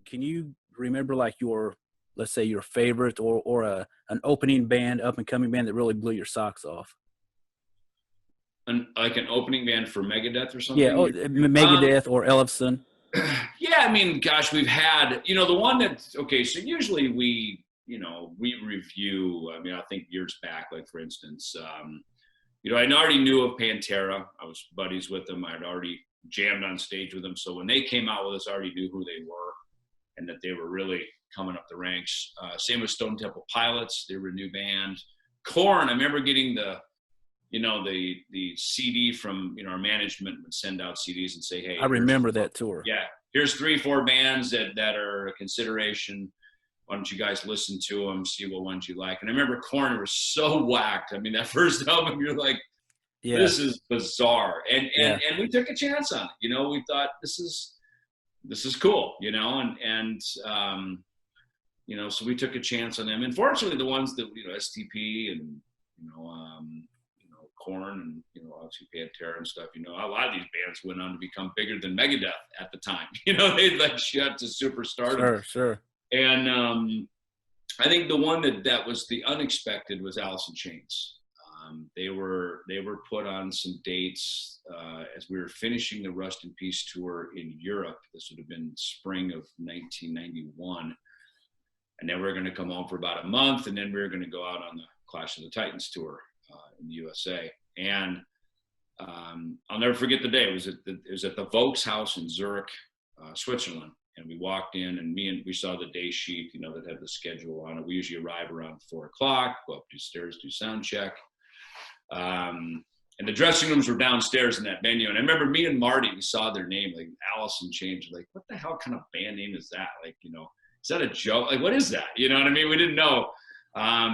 can you remember like let's say your favorite or an opening band, up and coming band that really blew your socks off? Like an opening band for Megadeth or something? Yeah, Megadeth or Ellefson. Yeah, I mean, gosh, we've had, the one that's, okay, so usually we review, I mean, I think years back, like for instance, I already knew of Pantera. I was buddies with them. I'd already jammed on stage with them. So when they came out with us, I already knew who they were and that they were really coming up the ranks. Same with Stone Temple Pilots. They were a new band. Korn, I remember getting the CD from, our management would send out CDs and say, hey, I remember that tour. Yeah. Here's 3-4 bands that are a consideration. Why don't you guys listen to them, see what ones you like? And I remember Korn was so whacked. I mean, that first album, you're like, this is bizarre. And we took a chance on it. We thought this is cool, so we took a chance on them. And fortunately, the ones that, STP and, Korn and, obviously Pantera and stuff, a lot of these bands went on to become bigger than Megadeth at the time. They like shot to superstardom. Sure. And I think the one that was the unexpected was Alice in Chains. They were put on some dates as we were finishing the Rust in Peace tour in Europe. This would have been spring of 1991. And then we were going to come home for about a month, and then we were going to go out on the Clash of the Titans tour in the USA. And I'll never forget the day. It was at the Vokes house in Zurich, Switzerland. And we walked in, and we saw the day sheet, that had the schedule on it. We usually arrive around 4:00, go up the stairs, do sound check. And the dressing rooms were downstairs in that venue. And I remember me and Marty, we saw their name, like Alice in Chains. Like, what the hell kind of band name is that? Like, is that a joke? Like, what is that? You know what I mean? We didn't know.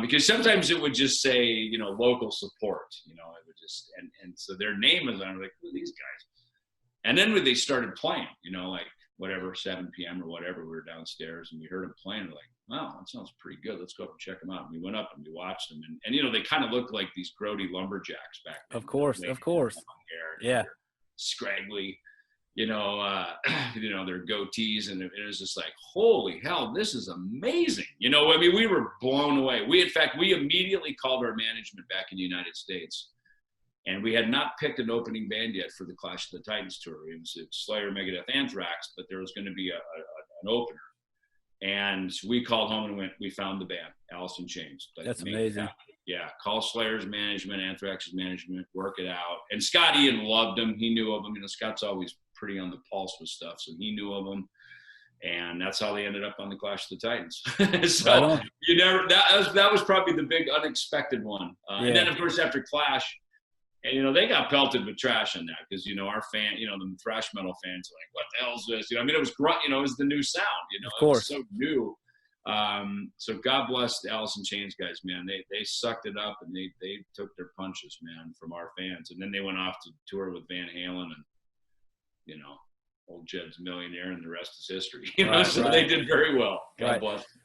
Because sometimes it would just say, local support, it would just, and so their name is on, like, who are these guys? And then when they started playing, like whatever, 7 p.m. or whatever, we were downstairs and we heard them playing. We're like, wow, that sounds pretty good. Let's go up and check them out. And we went up and we watched them. And they kind of looked like these grody lumberjacks back then. Of course. Yeah. Scraggly, their goatees, and it was just like, holy hell, this is amazing. We were blown away. We immediately called our management back in the United States, and we had not picked an opening band yet for the Clash of the Titans tour. It was Slayer, Megadeth, Anthrax, but there was going to be an opener. And we called home and we found the band, Alice in Chains. Like, that's amazing. Yeah, call Slayer's management, Anthrax's management, work it out. And Scott Ian loved them. He knew of them. Scott's always pretty on the pulse with stuff, so he knew of them. And that's how they ended up on the Clash of the Titans. So that was probably the big unexpected one. And then, of course, after Clash, and they got pelted with trash on that because our fan, the thrash metal fans are like, what the hell is this? It was grunt, it was the new sound, of course. It was so new. So God bless the Alice in Chains guys, man. They sucked it up and they took their punches, man, from our fans. And then they went off to tour with Van Halen and old Jed's a millionaire and the rest is history. So they did very well. God bless them.